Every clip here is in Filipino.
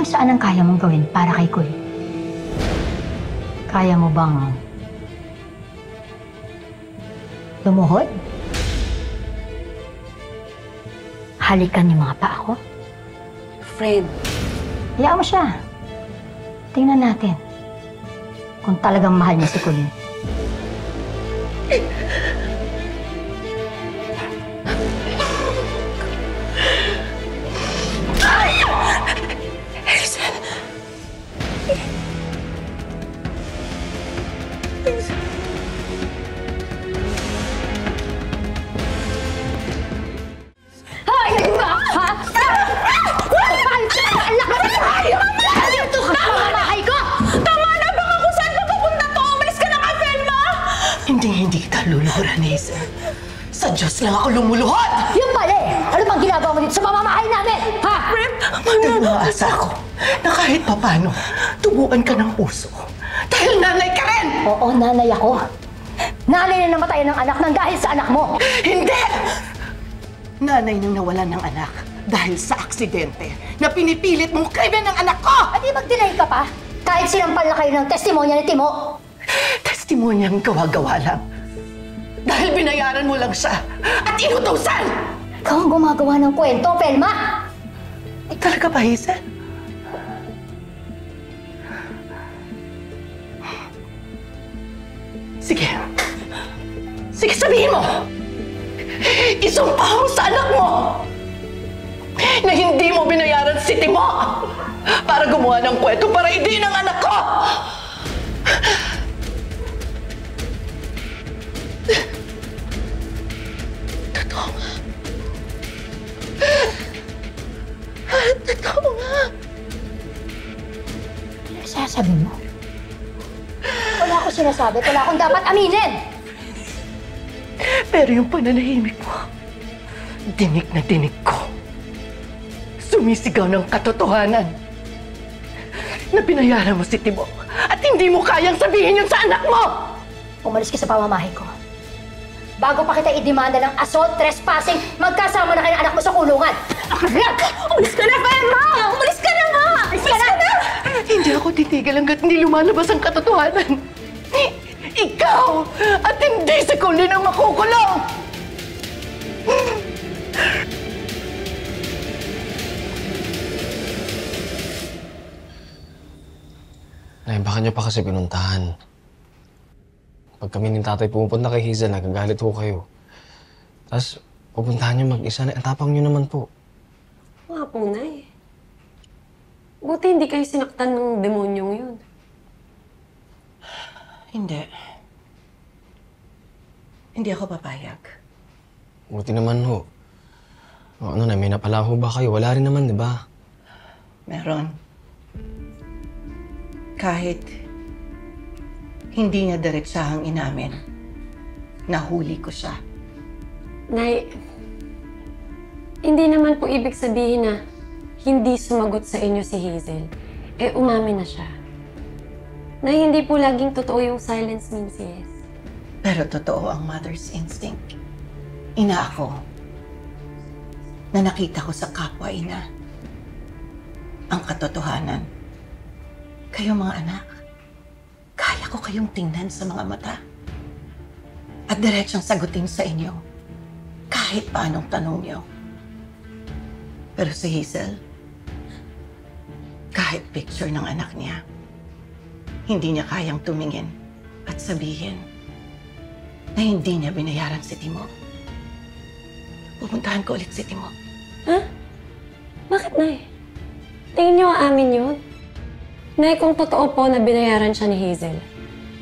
Hanggang saan ang kaya mong gawin para kay Kuy? Kaya mo bang lumuhod? Halikan yung mga paa ko? Fred. Hayaan mo siya. Tingnan natin kung talagang mahal niya si Kuy. Hindi kita luluhuran, Hazel. Sa Diyos lang ako lumuluhod! Yung pala eh! Ano bang ginagawa mo dito sa mamamahay namin? Ha? Fred! Umaasa ako na kahit papano, tubuan ka ng puso. Dahil nanay ka rin! Oo, nanay ako. Nanay na namatayan ng anak nang dahil sa anak mo. Hindi! Nanay nang nawalan ng anak dahil sa aksidente na pinipilit mong krimen ng anak ko! At di mag-delay ka pa? Kahit sinampal na kayo ng testimonya ni Timo. Testimonyang gawa-gawa lang. Dahil binayaran mo lang siya at inutusan! Ikaw ang gumagawa ng kwento, Velma! Talaga ba, Hazel? Sige. Sige, sabihin mo! Isumpa mo sa anak mo na hindi mo binayaran si Timo para gumawa ng kwento para idiin ang anak ko! Totoo nga. Totoo nga. Ano sasabi mo? Wala akong sinasabi. Wala akong dapat aminin! Pero yung pananahimik mo, dinig na dinig ko. Sumisigaw ng katotohanan na binayaran mo si Timo at hindi mo kayang sabihin yun sa anak mo! Umalis ka sa pamamahay ko. Bago pa kita idemanda ng assault, trespassing, magkasama na kayo ng anak mo sa kulungan! Anak! Umalis ka na, Velma! Umalis ka na nga! Umalis ka na! Hindi ako titigil hanggat hindi lumalabas ang katotohanan. Ikaw at hindi si Colleen ang makukulong! Nay, baka niyo pa kasi pinuntahan. Pag kami ni tatay pumupunta kay Hazel, nagagalit ho kayo. Tapos, pupuntahan niyo mag-isa na. Ang tapang niyo naman po. Nga po, Nay. Buti hindi kayo sinaktan ng demonyong yun. Hindi. Hindi ako papayag. Buti naman ho. O, ano na, may napala ho ba kayo? Wala rin naman, di ba? Meron. Kahit hindi niya diretsahang inamin, nahuli ko siya. Nay, hindi naman po ibig sabihin na hindi sumagot sa inyo si Hazel. Eh, umamin na siya. Nay, hindi po laging totoo yung silence means yes. Pero totoo ang mother's instinct. Ina ako na nakita ko sa kapwa-ina ang katotohanan. Kayo mga anak, kaya ko kayong tingnan sa mga mata at diretsong sagutin sa inyo kahit paanong tanong niyo. Pero si Hazel, kahit picture ng anak niya, hindi niya kayang tumingin at sabihin na hindi niya binayaran si Timo. Pupuntahan ko ulit si Timo. Ha? Bakit, Nay? Tingin niyo aamin yun? Nay, kung totoo po na binayaran siya ni Hazel,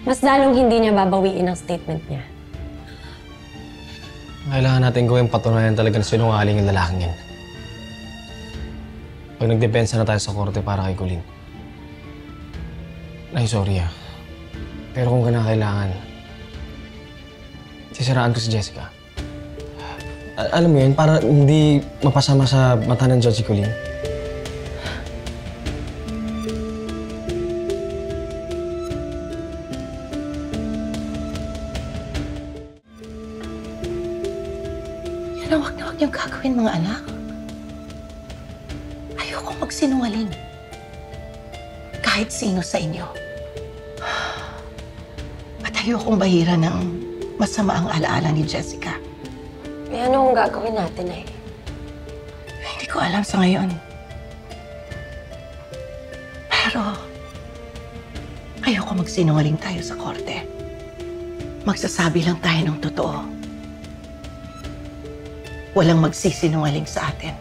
mas lalong hindi niya babawiin ang statement niya. Kailangan natin gawin patunayan talaga na sinungaling yung lalaking yan. Pag nagdepensa na tayo sa korte para kay Colleen. Ay, sorry ah. Pero kung kailangan, sisiraan ko si Jessica. Alam mo yun, para hindi mapasama sa mata ng Judge si Colleen. Yan ang wag na wag niyong gagawin, mga anak. Ayokong magsinungaling. kahit sino sa inyo. At ayokong bahira ng masama ang alaala ni Jessica. Eh, ano ang gagawin natin, Nay? Hindi ko alam sa ngayon. Pero, ayoko magsinungaling tayo sa korte. Magsasabi lang tayo ng totoo. Walang magsisinungaling sa atin.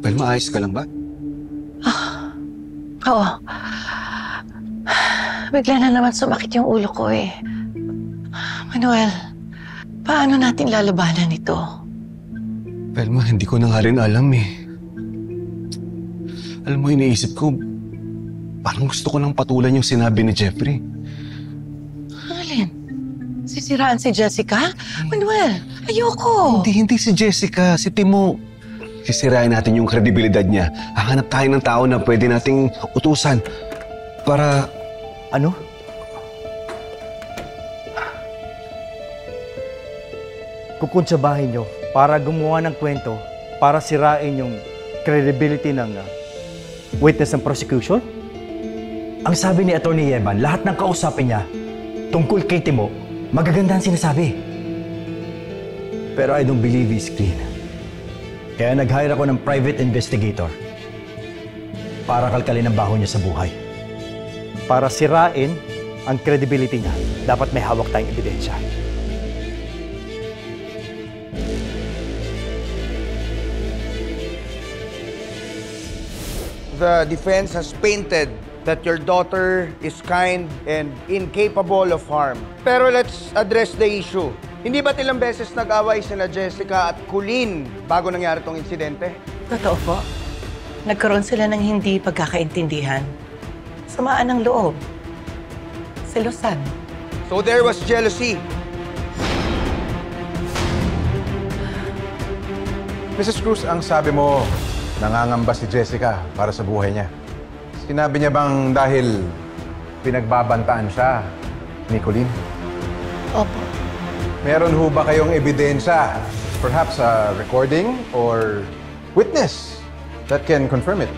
Well, maayos ka lang ba? Oo. Bigla na naman sumakit yung ulo ko eh. Manuel, paano natin lalabanan ito? Velma, hindi ko na nga rin alam eh. Alam mo, iniisip ko, parang gusto ko nang patulan yung sinabi ni Jeffrey. Alin? Sisiraan si Jessica? Manuel, ayoko. Hindi si Jessica, si Timo. Sisirain natin yung kredibilidad niya. Hahanap tayo ng tao na pwede nating utusan para... Ano? Kukuntsabahin nyo para gumawa ng kwento para sirain yung credibility ng witness ng prosecution? Ang sabi ni Atty. Yeban, lahat ng kausapin niya tungkol kay Timo, magaganda ang sinasabi. Pero I don't believe he's clean. Kaya nag-hire ako ng private investigator para kalkalin ang baho niya sa buhay. Para sirain ang credibility niya, dapat may hawak tayong ebidensya. The defense has painted that your daughter is kind and incapable of harm. Pero let's address the issue. Hindi ba't ilang beses nag-away sina Jessica at Colleen bago nangyari tong insidente? Totoo po. Nagkaroon sila ng hindi pagkakaintindihan. Samaan ng loob. Selosan. So there was jealousy. Mrs. Cruz, ang sabi mo, nangangamba si Jessica para sa buhay niya. Sinabi niya bang dahil pinagbabantaan siya ni Colleen? Opo. Meron ho ba kayong ebidensya? Perhaps a recording or witness that can confirm it?